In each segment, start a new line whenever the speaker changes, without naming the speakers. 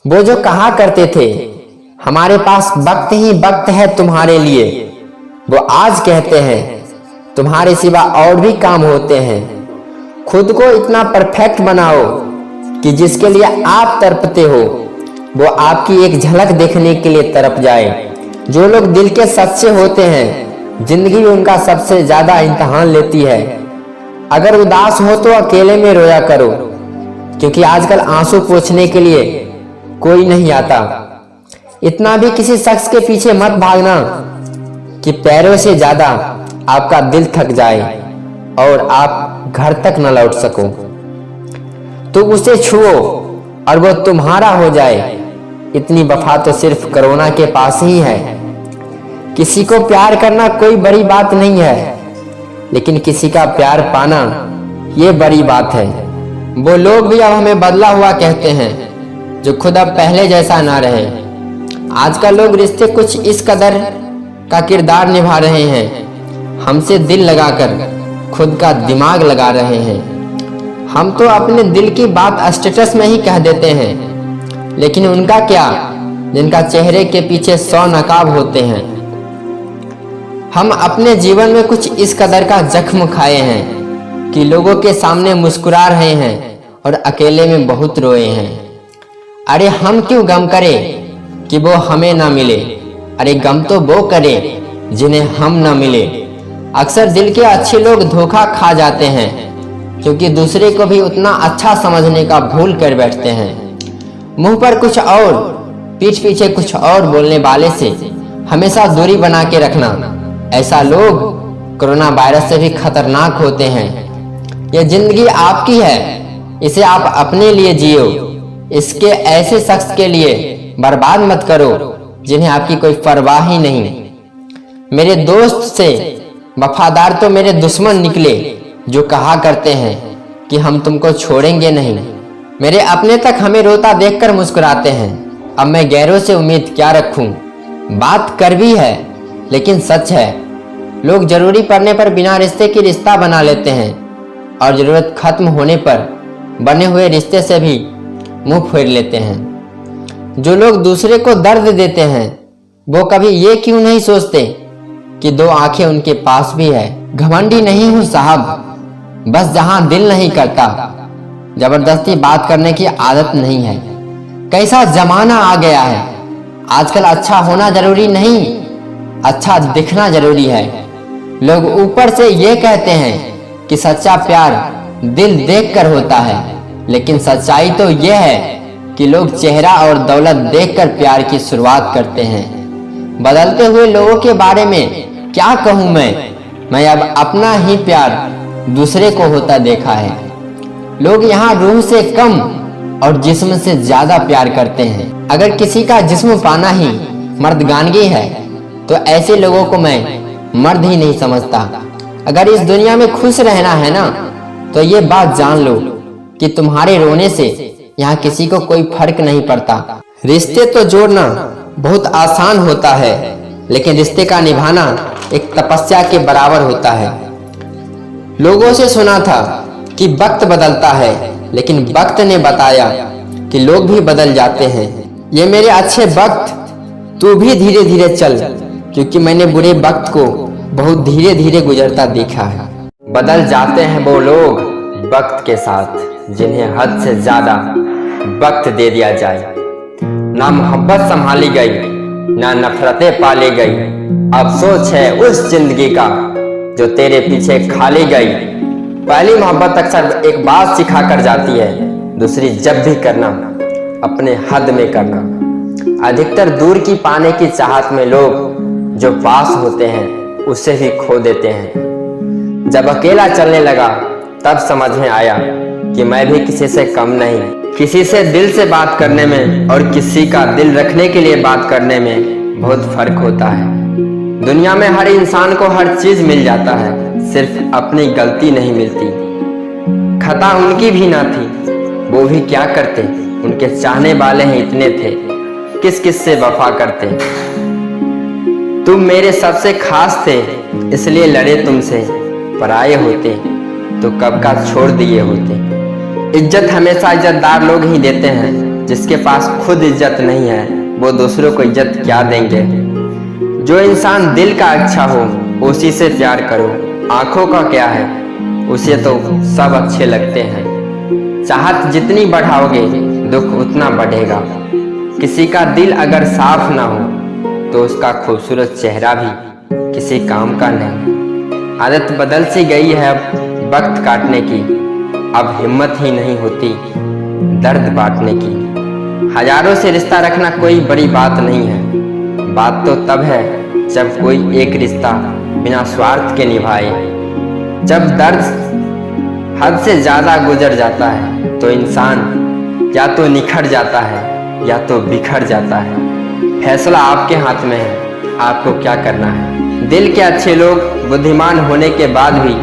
वो जो कहा करते थे हमारे पास वक्त ही वक्त है तुम्हारे लिए, वो आज कहते हैं तुम्हारे सिवा और भी काम होते हैं। खुद को इतना परफेक्ट बनाओ कि जिसके लिए आप तड़पते हो वो आपकी एक झलक देखने के लिए तड़प जाए। जो लोग दिल के सच्चे होते हैं जिंदगी उनका सबसे ज्यादा इम्तिहान लेती है। अगर उदास हो तो अकेले में रोया करो, क्योंकि आजकल आंसू पोंछने के लिए कोई नहीं आता। इतना भी किसी शख्स के पीछे मत भागना कि पैरों से ज्यादा आपका दिल थक जाए और आप घर तक न लौट सको। तो उसे छुओ और वो तुम्हारा हो जाए। इतनी वफा तो सिर्फ कोरोना के पास ही है। किसी को प्यार करना कोई बड़ी बात नहीं है, लेकिन किसी का प्यार पाना ये बड़ी बात है। वो लोग भी अब हमें बदला हुआ कहते हैं जो खुद अब पहले जैसा ना रहे। आजकल लोग रिश्ते कुछ इस कदर का किरदार निभा रहे हैं, हमसे दिल लगाकर खुद का दिमाग लगा रहे हैं। हम तो अपने दिल की बात स्टेटस में ही कह देते हैं, लेकिन उनका क्या जिनका चेहरे के पीछे 100 नकाब होते हैं। हम अपने जीवन में कुछ इस कदर का जख्म खाए हैं कि लोगों के सामने मुस्कुरा रहे हैं और अकेले में बहुत रोए हैं। अरे हम क्यों गम करें कि वो हमें ना मिले, अरे गम तो वो करे जिन्हें हम ना मिले। अक्सर दिल के अच्छे लोग धोखा खा जाते हैं, क्योंकि दूसरे को भी उतना अच्छा समझने का भूल कर बैठते हैं। मुंह पर कुछ और पीठ पीछे कुछ और बोलने वाले से हमेशा दूरी बना के रखना। ऐसा लोग कोरोना वायरस से भी खतरनाक होते हैं। यह जिंदगी आपकी है, इसे आप अपने लिए जियो। इसके ऐसे शख्स के लिए बर्बाद मत करो जिन्हें आपकी कोई परवाह ही नहीं। मेरे दोस्त से वफादार तो मेरे दुश्मन निकले जो कहा करते हैं कि हम तुमको छोड़ेंगे नहीं। मेरे अपने तक हमें रोता देखकर मुस्कुराते हैं। अब मैं गैरों से उम्मीद क्या रखूं। बात कड़वी है लेकिन सच है। लोग जरूरी पड़ने पर बिना रिश्ते की रिश्ता बना लेते हैं और जरूरत खत्म होने पर बने हुए रिश्ते से भी मुंह फेर लेते हैं। जो लोग दूसरे को दर्द देते हैं वो कभी ये क्यों नहीं सोचते कि 2 आंखें उनके पास भी है। घमंडी नहीं हूं साहब, बस जहां दिल नहीं करता जबरदस्ती बात करने की आदत नहीं है। कैसा जमाना आ गया है, आजकल अच्छा होना जरूरी नहीं, अच्छा दिखना जरूरी है। लोग ऊपर से ये कहते हैं कि सच्चा प्यार दिल देखकर होता है, लेकिन सच्चाई तो यह है कि लोग चेहरा और दौलत देखकर प्यार की शुरुआत करते हैं। बदलते हुए लोगों के बारे में क्या कहूं मैं अब अपना ही प्यार दूसरे को होता देखा है। लोग यहाँ रूह से कम और जिस्म से ज्यादा प्यार करते हैं। अगर किसी का जिस्म पाना ही मर्दगानगी है तो ऐसे लोगों को मैं मर्द ही नहीं समझता। अगर इस दुनिया में खुश रहना है ना तो ये बात जान लो कि तुम्हारे रोने से यहाँ किसी को कोई फर्क नहीं पड़ता। रिश्ते तो जोड़ना बहुत आसान होता है, लेकिन रिश्ते का निभाना एक तपस्या के बराबर होता है। लोगों से सुना था कि वक्त बदलता है, लेकिन वक्त ने बताया कि लोग भी बदल जाते हैं। ये मेरे अच्छे वक्त, तू भी धीरे धीरे चल, क्योंकि मैंने बुरे वक्त को बहुत धीरे धीरे गुजरता देखा है। बदल जाते हैं वो लोग वक्त के साथ जिन्हें हद से ज्यादा वक्त दे दिया जाए। ना मोहब्बत संभाली गई, ना नफरतें पाली गई। अफसोस है उस जिंदगी का जो तेरे पीछे खाली गई। पहली मोहब्बत अक्सर एक बात सिखा कर जाती है, दूसरी जब भी करना अपने हद में करना। अधिकतर दूर की पाने की चाहत में लोग जो पास होते हैं उसे ही खो देते हैं। जब अकेला चलने लगा तब समझ में आया कि मैं भी किसी से कम नहीं। किसी से दिल से बात करने में और किसी का दिल रखने के लिए बात करने में बहुत फर्क होता है। दुनिया में हर इंसान को हर चीज मिल जाता है, सिर्फ अपनी गलती नहीं मिलती। खता उनकी भी ना थी, वो भी क्या करते, उनके चाहने वाले ही इतने थे, किस किस से वफा करते। तुम मेरे सबसे खास थे इसलिए लड़े तुमसे, पराये होते तो कब का छोड़ दिए होते। इज्जत हमेशा इज्जतदार लोग ही देते हैं, जिसके पास खुद इज्जत नहीं है वो दूसरों को इज्जत क्या देंगे। जो इंसान दिल का अच्छा हो उसी से प्यार करो। आंखों का क्या है, उसे तो सब अच्छे लगते हैं। चाहत जितनी बढ़ाओगे दुख उतना बढ़ेगा। किसी का दिल अगर साफ ना हो तो उसका खूबसूरत चेहरा भी किसी काम का नहीं। आदत बदल सी गई है अब वक्त काटने की, अब हिम्मत ही नहीं होती दर्द बांटने की। हजारों से रिश्ता रखना कोई बड़ी बात नहीं है, बात तो तब है जब कोई एक रिश्ता बिना स्वार्थ के निभाए। जब दर्द हद से ज्यादा गुजर जाता है तो इंसान या तो निखर जाता है या तो बिखर जाता है। फैसला आपके हाथ में है, आपको क्या करना है। दिल के अच्छे लोग बुद्धिमान होने के बाद भी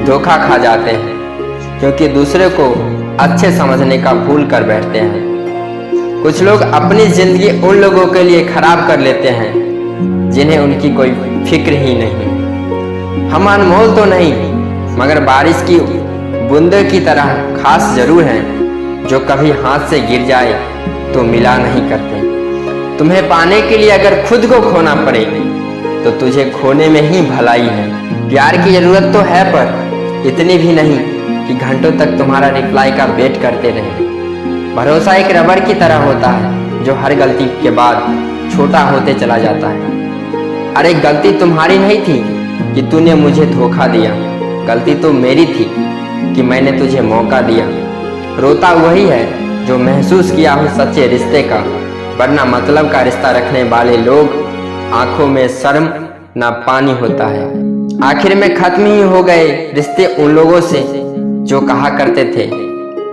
धोखा खा जाते हैं, क्योंकि दूसरे को अच्छे समझने का भूल कर बैठते हैं। कुछ लोग अपनी जिंदगी उन लोगों के लिए खराब कर लेते हैं जिन्हें उनकी कोई फिक्र ही नहीं। हम अनमोल तो नहीं मगर बारिश की बूंदों की तरह खास जरूर हैं, जो कभी हाथ से गिर जाए तो मिला नहीं करते। तुम्हें पाने के लिए अगर खुद को खोना पड़े तो तुझे खोने में ही भलाई है। प्यार की जरूरत तो है पर इतनी भी नहीं कि घंटों तक तुम्हारा रिप्लाई का वेट करते रहे। भरोसा एक रबर की तरह होता है जो हर गलती के बाद छोटा होते चला जाता है। अरे गलती तुम्हारी नहीं थी कि तूने मुझे धोखा दिया, गलती तो मेरी थी कि मैंने तुझे मौका दिया। रोता वही है जो महसूस किया हो सच्चे रिश्ते का, वरना मतलब का रिश्ता रखने वाले लोग आंखों में शर्म ना पानी होता है। आखिर में खत्म ही हो गए रिश्ते उन लोगों से जो कहा करते थे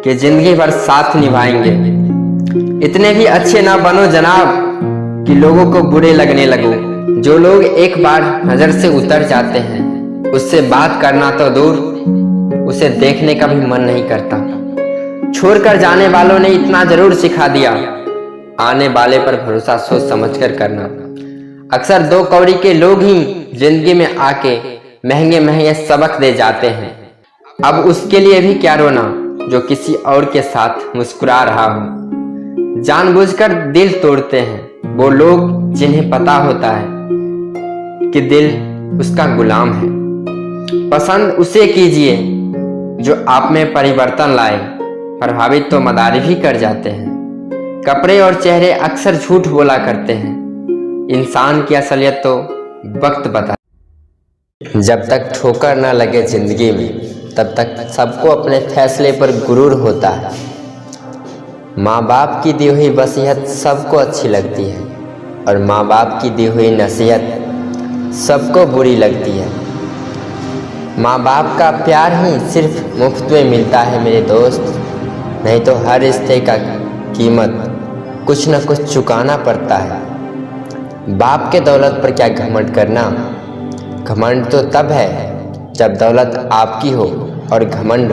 कि जिंदगी भर साथ निभाएंगे। इतने भी अच्छे ना बनो जनाब कि लोगों को बुरे लगने लगो। जो लोग एक बार नजर से उतर जाते हैं उससे बात करना तो दूर, उसे देखने का भी मन नहीं करता। छोड़कर जाने वालों ने इतना जरूर सिखा दिया, आने वाले पर भरोसा सोच समझकर करना। अक्सर दो कौड़ी के लोग ही जिंदगी में आके महंगे महंगे सबक दे जाते हैं। अब उसके लिए भी क्या रोना जो किसी और के साथ मुस्कुरा रहा हो। जानबूझकर दिल तोड़ते हैं वो लोग जिन्हें पता होता है कि दिल उसका गुलाम है। पसंद उसे कीजिए जो आप में परिवर्तन लाए, प्रभावित तो मदारी भी कर जाते हैं। कपड़े और चेहरे अक्सर झूठ बोला करते हैं, इंसान की असलियत तो वक्त बता। जब तक ठोकर ना लगे जिंदगी में तब तक सबको अपने फैसले पर गुरूर होता है। माँ बाप की दी हुई वसीयत सबको अच्छी लगती है और माँ बाप की दी हुई नसीहत सबको बुरी लगती है। माँ बाप का प्यार ही सिर्फ मुफ्त में मिलता है मेरे दोस्त, नहीं तो हर रिश्ते का कीमत कुछ न कुछ चुकाना पड़ता है। बाप के दौलत पर क्या घमंड करना, घमंड तो तब है जब दौलत आपकी हो और घमंड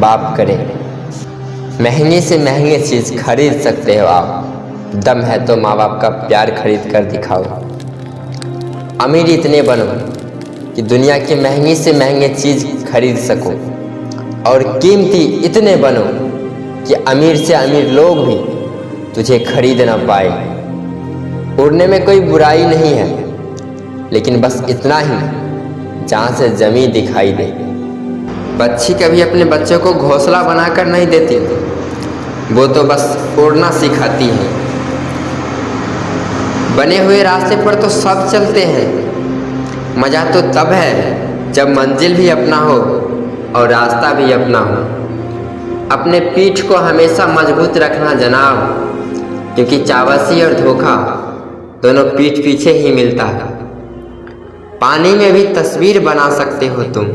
बाप करे। महंगे से महंगे चीज़ खरीद सकते हो आप, दम है तो माँ बाप का प्यार खरीद कर दिखाओ। अमीर इतने बनो कि दुनिया की महंगी से महंगे चीज़ खरीद सको, और कीमती इतने बनो कि अमीर से अमीर लोग भी तुझे खरीद ना पाए। उड़ने में कोई बुराई नहीं है, लेकिन बस इतना ही जहाँ से ज़मीन दिखाई दे। बच्ची कभी अपने बच्चों को घोंसला बनाकर नहीं देती, वो तो बस उड़ना सिखाती है। बने हुए रास्ते पर तो सब चलते हैं, मज़ा तो तब है जब मंजिल भी अपना हो और रास्ता भी अपना हो। अपने पीठ को हमेशा मजबूत रखना जनाब, क्योंकि चावसी और धोखा दोनों पीठ पीछे ही मिलता है। पानी में भी तस्वीर बना सकते हो तुम,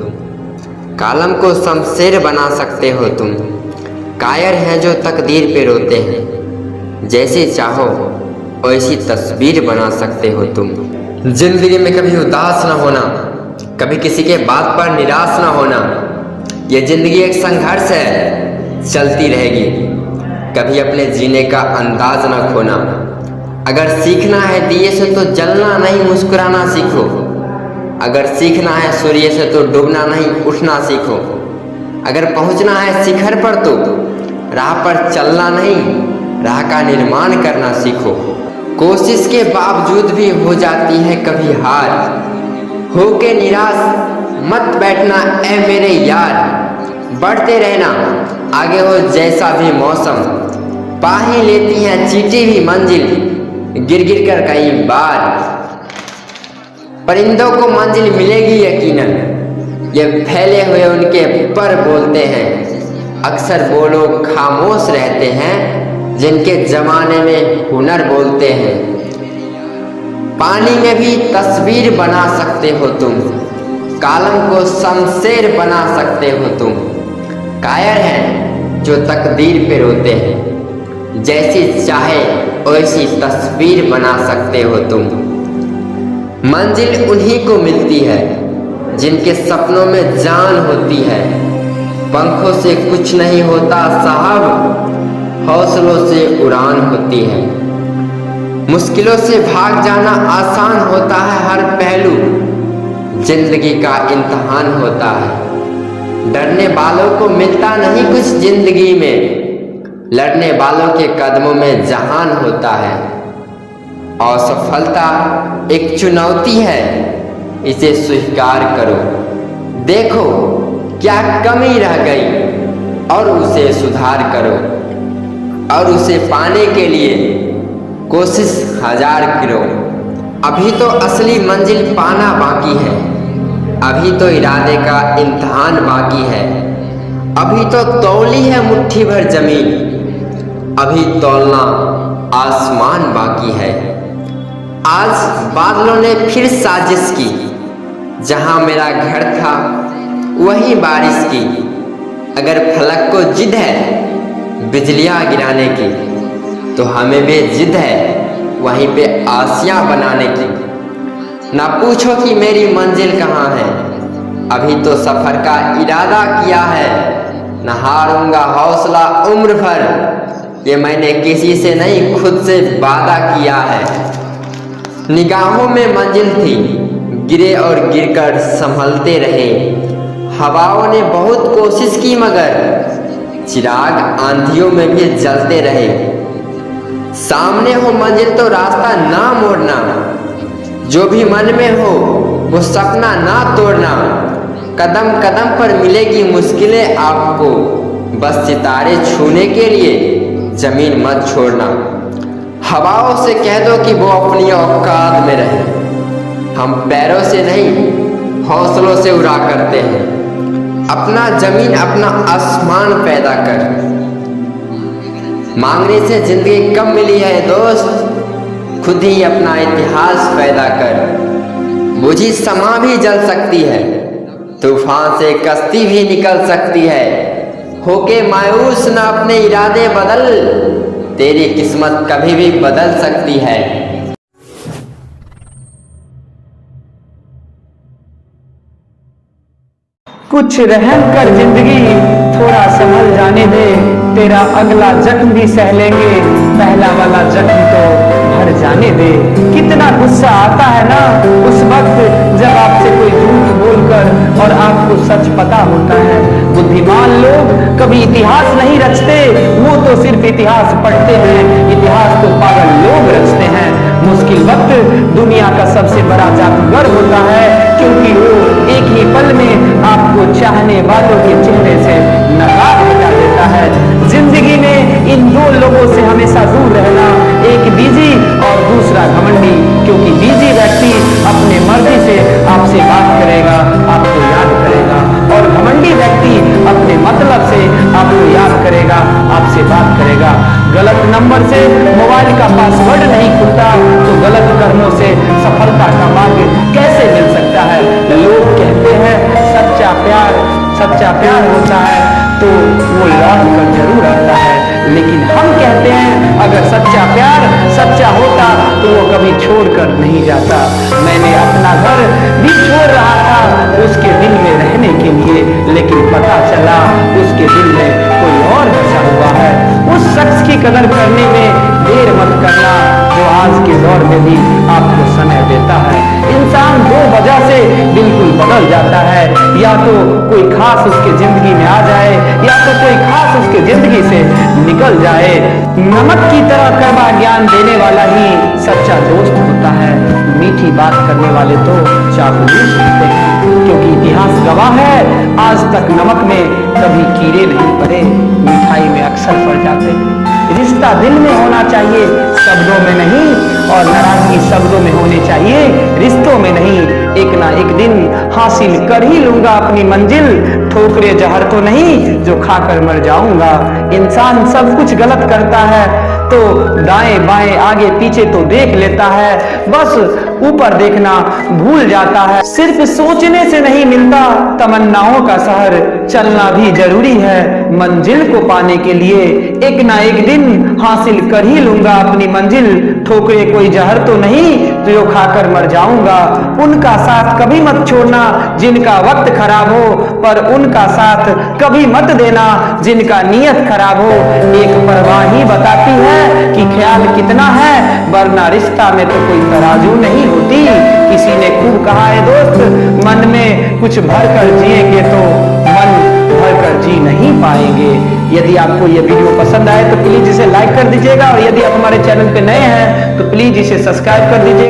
कालम को शमशेर बना सकते हो तुम। कायर हैं जो तकदीर पे रोते हैं, जैसे चाहो वैसी तस्वीर बना सकते हो तुम। जिंदगी में कभी उदास ना होना, कभी किसी के बात पर निराश ना होना। ये जिंदगी एक संघर्ष है, चलती रहेगी। कभी अपने जीने का अंदाज ना खोना। अगर सीखना है दिए से तो जलना नहीं मुस्कुराना सीखो। अगर सीखना है सूर्य से तो डूबना नहीं उठना सीखो। अगर पहुंचना है शिखर पर तो राह पर चलना नहीं राह का निर्माण करना सीखो। कोशिश के बावजूद भी हो जाती है कभी हार, होके निराश मत बैठना ऐ मेरे यार। बढ़ते रहना आगे हो जैसा भी मौसम, पा ही लेती हैं चीटी भी मंजिल गिर गिर कर कई बार। परिंदों को मंजिल मिलेगी यकीनन, ये फैले हुए उनके पर बोलते हैं। अक्सर वो लोग खामोश रहते हैं जिनके जमाने में हुनर बोलते हैं। पानी में भी तस्वीर बना सकते हो तुम, कालम को शमशेर बना सकते हो तुम। कायर हैं जो तकदीर पे रोते हैं, जैसी चाहे वैसी तस्वीर बना सकते हो तुम। मंजिल उन्हीं को मिलती है जिनके सपनों में जान होती है। पंखों से कुछ नहीं होता साहब, हौसलों से उड़ान होती है। मुश्किलों से भाग जाना आसान होता है हर पहलू, जिंदगी का इम्तिहान होता है। डरने वालों को मिलता नहीं कुछ जिंदगी में, लड़ने वालों के कदमों में जहान होता है। असफलता एक चुनौती है, इसे स्वीकार करो। देखो क्या कमी रह गई और उसे सुधार करो, और उसे पाने के लिए कोशिश हजार करो। अभी तो असली मंजिल पाना बाकी है, अभी तो इरादे का इम्तिहान बाकी है। अभी तो तौली है मुट्ठी भर जमीन, अभी तौलना आसमान बाकी है। आज बादलों ने फिर साजिश की, जहां मेरा घर था वही बारिश की। अगर फलक को जिद है बिजलियां गिराने की, तो हमें भी जिद है वहीं पे आसियां बनाने की। ना पूछो कि मेरी मंजिल कहाँ है, अभी तो सफर का इरादा किया है। न हारूंगा हौसला उम्र भर, ये मैंने किसी से नहीं खुद से वादा किया है। निगाहों में मंजिल थी, गिरे और गिरकर संभलते रहे। हवाओं ने बहुत कोशिश की मगर चिराग आंधियों में भी जलते रहे। सामने हो मंजिल तो रास्ता ना मोड़ना, जो भी मन में हो वो सपना ना तोड़ना। कदम कदम पर मिलेगी मुश्किलें आपको, बस सितारे छूने के लिए जमीन मत छोड़ना। हवाओं से कह दो कि वो अपनी औकात में रहे, हम पैरों से नहीं हौसलों से उड़ा करते हैं। अपना जमीन अपना आसमान पैदा कर, मांगने से जिंदगी कम मिली है दोस्त, खुद ही अपना इतिहास पैदा कर। बुझी समा भी जल सकती है, तूफान से कश्ती भी निकल सकती है। होके मायूस न अपने इरादे बदल, तेरी किस्मत कभी भी बदल सकती है।
कुछ रहम कर जिंदगी थोड़ा संभल जाने दे, तेरा अगला जख्म भी सह लेंगे, पहला वाला जख्म तो भर जाने दे। कितना गुस्सा आता है ना उस वक्त जब आपसे कोई झूठ बोलकर और आपको सच पता होता है। बुद्धिमान लोग कभी इतिहास नहीं रचते, वो तो सिर्फ इतिहास पढ़ते हैं। इतिहास तो पागल लोग रचते हैं। मुश्किल वक्त दुनिया का सबसे बड़ा जादूगर होता है, क्योंकि वो एक ही पल में आपको चाहने वालों के चेहरे से नकाब हटा देता है। जिंदगी में इन दो लोगों से हमेशा दूर रहना, एक बीजी और दूसरा घमंडी, क्योंकि बीजी व्यक्ति अपने मर्जी से आपसे बात करेगा, आपको याद करेगा, और घमंडी व्यक्ति अपने मतलब से आपको याद करेगा, आपसे बात करेगा। गलत नंबर से मोबाइल का पासवर्ड नहीं खुलता, तो गलत कर्मों से सफलता का मार्ग कैसे मिल सकता है। लोग कहते हैं सच्चा प्यार होता है तो वो लौट कर जरूर आता है, लेकिन हम कहते हैं अगर सच्चा प्यार सच्चा होता तो वो कभी छोड़कर नहीं जाता। मैंने अपना घर भी छोड़ रहा था उसके दिल में रहने के लिए, लेकिन पता चला उसके दिल में कोई और बसा हुआ है। उस शख्स की कदर करने में देर मत करना जो आज के दौर में भी आपको समय देता है। इंसान दो वजह से बिल्कुल बदल जाता है, या तो कोई खास उसके जिंदगी में आ जाए या तो कोई खास उसके जिंदगी से निकल जाए। नमक की तरह कड़वा ज्ञान देने वाला ही सच्चा दोस्त होता है। मीठी बात करने वाले तो चापलूस होते हैं, क्योंकि इतिहास गवाह है आज तक नमक में कभी कीड़े नहीं पड़े, मिठाई में अक्सर पड़ जाते हैं। रिश्ता दिल में होना चाहिए, शब्दों में नहीं, और नाराजगी शब्दों में होनी चाहिए, रिश्तों में नहीं। एक ना एक दिन हासिल कर ही लूंगा अपनी मंजिल, ठोकरे जहर तो नहीं जो खाकर मर जाऊंगा। इंसान सब कुछ गलत करता है तो दाएं बाएं आगे पीछे तो देख लेता है, बस ऊपर देखना भूल जाता है। सिर्फ सोचने से नहीं मिलता तमन्नाओं का शहर, चलना भी जरूरी है मंजिल को पाने के लिए। एक ना एक दिन हासिल कर ही लूंगा अपनी मंजिल, ठोकरे कोई जहर तो नहीं तो जो खाकर मर जाऊंगा। उनका साथ कभी मत छोड़ना जिनका वक्त खराब हो, पर उनका साथ कभी मत देना जिनका नियत खराब हो। एक परवाह ही बताती है कि ख्याल कितना है, वरना रिश्ता में तो कोई तराजू नहीं होती। किसी ने खूब कहा है दोस्त, मन में कुछ भर कर जिएंगे तो मन भर कर जी नहीं पाएंगे। यदि आपको यह वीडियो पसंद आए तो प्लीज इसे लाइक कर दीजिएगा, और यदि आप हमारे चैनल पे नए हैं तो प्लीज इसे सब्सक्राइब कर दीजिएगा।